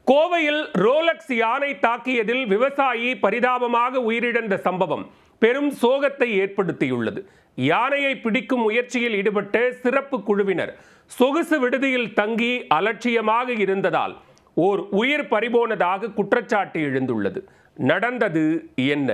கோவையில் ரோலக்ஸ் யானை தாக்கியதில் விவசாயி பரிதாபமாக உயிரிழந்த சம்பவம் பெரும் சோகத்தை ஏற்படுத்தியுள்ளது. யானையை பிடிக்கும் முயற்சியில் ஈடுபட்ட சிறப்பு குழுவினர் சொகுசு விடுதியில் தங்கி அலட்சியமாக இருந்ததால் ஓர் உயிர் பறிபோனதாக குற்றச்சாட்டு எழுந்துள்ளது. நடந்தது என்ன?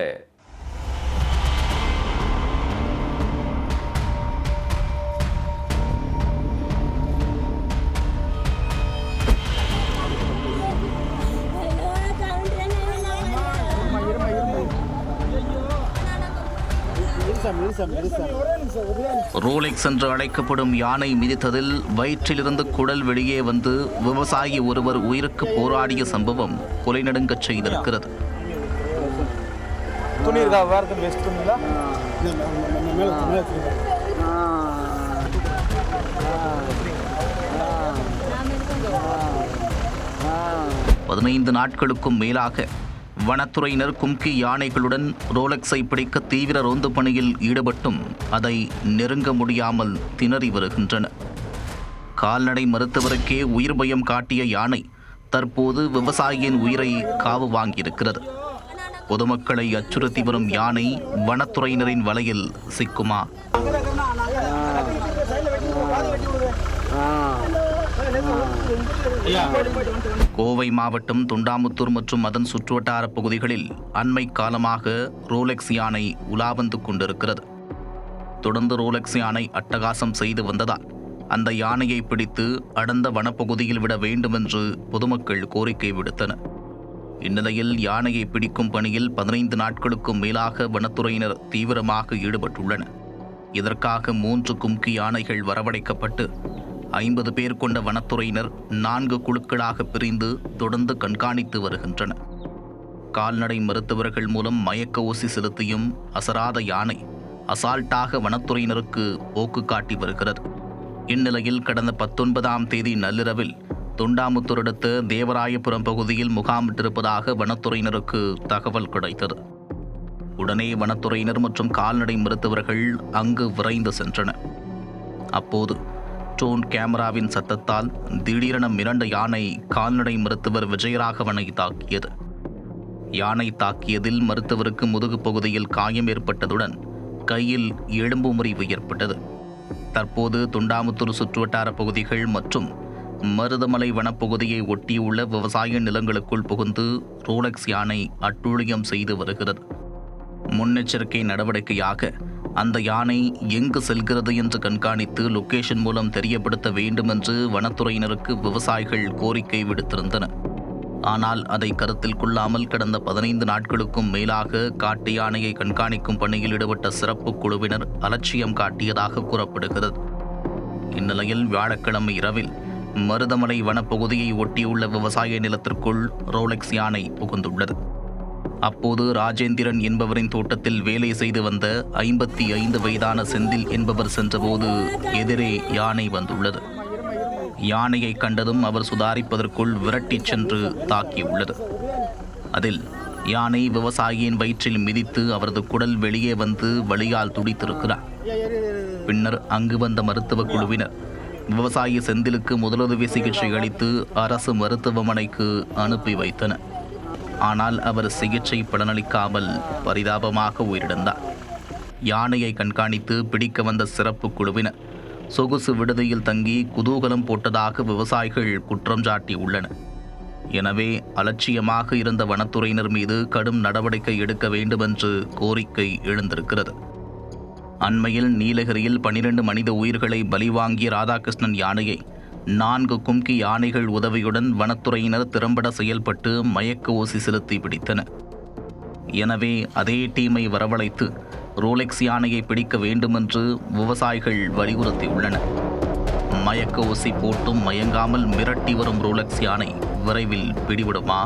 ரோலெக்ஸ் என்று அழைக்கப்படும் யானை மிதித்ததில் வயிற்றிலிருந்து குடல் வெளியே வந்து விவசாயி ஒருவர் உயிருக்கு போராடிய சம்பவம் கொலை நடுங்கச் செய்திருக்கிறது. பதினைந்து நாட்களுக்கும் மேலாக வனத்துறையினர் கும்கி யானைகளுடன் ரோலெக்ஸை பிடிக்க தீவிர ரோந்து பணியில் ஈடுபட்டும் அதை நெருங்க முடியாமல் திணறி வருகின்றனர். கால்நடை மருத்துவருக்கே உயிர் பயம் காட்டிய யானை தற்போது விவசாயியின் உயிரை காவு வாங்கியிருக்கிறது. பொதுமக்களை அச்சுறுத்தி வரும் யானை வனத்துறையினரின் வலையில் சிக்குமா? கோவை மாவட்டம் தொண்டாமுத்தூர் மற்றும் அதன் சுற்றுவட்டார பகுதிகளில் அண்மை காலமாக ரோலெக்ஸ் யானை உலா வந்து கொண்டிருக்கிறது. தொடர்ந்து ரோலெக்ஸ் யானை அட்டகாசம் செய்து வந்ததால் அந்த யானையை பிடித்து அடர்ந்த வனப்பகுதியில் விட வேண்டும் என்று பொதுமக்கள் கோரிக்கை விடுத்தனர். இந்நிலையில் யானையை பிடிக்கும் பணியில் 15 நாட்களுக்கும் மேலாக வனத்துறையினர் தீவிரமாக ஈடுபட்டுள்ளனர். இதற்காக 3 கும்கி யானைகள் வரவழைக்கப்பட்டு 50 பேர் கொண்ட வனத்துறையினர் 4 குழுக்களாக பிரிந்து தொடர்ந்து கண்காணித்து வருகின்றனர். கால்நடை மருத்துவர்கள் மூலம் மயக்க ஊசி செலுத்தியும் அசராத யானை அசால்ட்டாக வனத்துறையினருக்கு போக்கு காட்டி வருகிறது. இந்நிலையில் கடந்த 19ஆம் தேதி நள்ளிரவில் தொண்டாமுத்தூர் அடுத்த தேவராயபுரம் பகுதியில் முகாமிட்டிருப்பதாக வனத்துறையினருக்கு தகவல் கிடைத்தது. உடனே வனத்துறையினர் மற்றும் கால்நடை மருத்துவர்கள் அங்கு விரைந்து சென்றனர். அப்போது ட்ரோன் கேமராவின் சத்தத்தால் திடீரென மிரண்ட யானை கால்நடை மருத்துவர் விஜயராகவனை தாக்கியது. யானை தாக்கியதில் மருத்துவருக்கு முதுகு பகுதியில் காயம் ஏற்பட்டதுடன் கையில் எலும்பு முறிவு ஏற்பட்டது. தற்போது தொண்டாமுத்தூர் சுற்றுவட்டார பகுதிகள் மற்றும் மருதமலை வனப்பகுதியை ஒட்டியுள்ள விவசாய நிலங்களுக்குள் புகுந்து ரோலெக்ஸ் யானை அட்டூழியம் செய்து வருகிறது. முன்னெச்சரிக்கை நடவடிக்கையாக அந்த யானை எங்கு செல்கிறது என்று கண்காணித்து லொகேஷன் மூலம் தெரியப்படுத்த வேண்டும் என்று வனத்துறையினருக்கு விவசாயிகள் கோரிக்கை விடுத்திருந்தனர். ஆனால் அதை கருத்தில் கொள்ளாமல் கடந்த 15 நாட்களுக்கும் மேலாக காட்டு யானையை கண்காணிக்கும் பணியில் ஈடுபட்ட சிறப்பு குழுவினர் அலட்சியம் காட்டியதாக கூறப்படுகிறது. இந்நிலையில் வியாழக்கிழமை இரவில் மருதமலை வனப்பகுதியை ஒட்டியுள்ள விவசாய நிலத்திற்குள் ரோலெக்ஸ் யானை புகுந்துள்ளது. அப்போது ராஜேந்திரன் என்பவரின் தோட்டத்தில் வேலை செய்து வந்த 55 வயதான செந்தில் என்பவர் சென்றபோது எதிரே யானை வந்துள்ளது. யானையை கண்டதும் அவர் சுதாரிப்பதற்குள் விரட்டிச் சென்று தாக்கியுள்ளது. அதில் யானை விவசாயியின் வயிற்றில் மிதித்து அவரது குடல் வெளியே வந்து வலியால் துடித்திருக்கிறார். பின்னர் அங்கு வந்த மருத்துவ குழுவினர் விவசாயி செந்திலுக்கு முதலுதவி சிகிச்சை அளித்து அரசு மருத்துவமனைக்கு அனுப்பி வைத்தனர். ஆனால் அவர் சிகிச்சை பலனளிக்காமல் பரிதாபமாக உயிரிழந்தார். யானையை கண்காணித்து பிடிக்க வந்த சிறப்பு குழுவினர் சொகுசு விடுதியில் தங்கி குதூகலம் போட்டதாக விவசாயிகள் குற்றம் சாட்டியுள்ளனர். எனவே அலட்சியமாக இருந்த வனத்துறையினர் மீது கடும் நடவடிக்கை எடுக்க வேண்டும் என்று கோரிக்கை எழுந்திருக்கிறது. அண்மையில் நீலகிரியில் 12 மனித உயிர்களை பலிவாங்கிய ராதாகிருஷ்ணன் யானையை 4 கும்கி யானைகள் உதவியுடன் வனத்துறையினர் திறம்பட செயல்பட்டு மயக்க ஊசி செலுத்தி பிடித்தனர். எனவே அதே டீமை வரவழைத்து ரோலெக்ஸ் யானையை பிடிக்க வேண்டுமென்று விவசாயிகள் வலியுறுத்தியுள்ளனர். மயக்க ஊசி போட்டும் மயங்காமல் மிரட்டி வரும் ரோலெக்ஸ் யானை விரைவில் பிடிவிடுமா?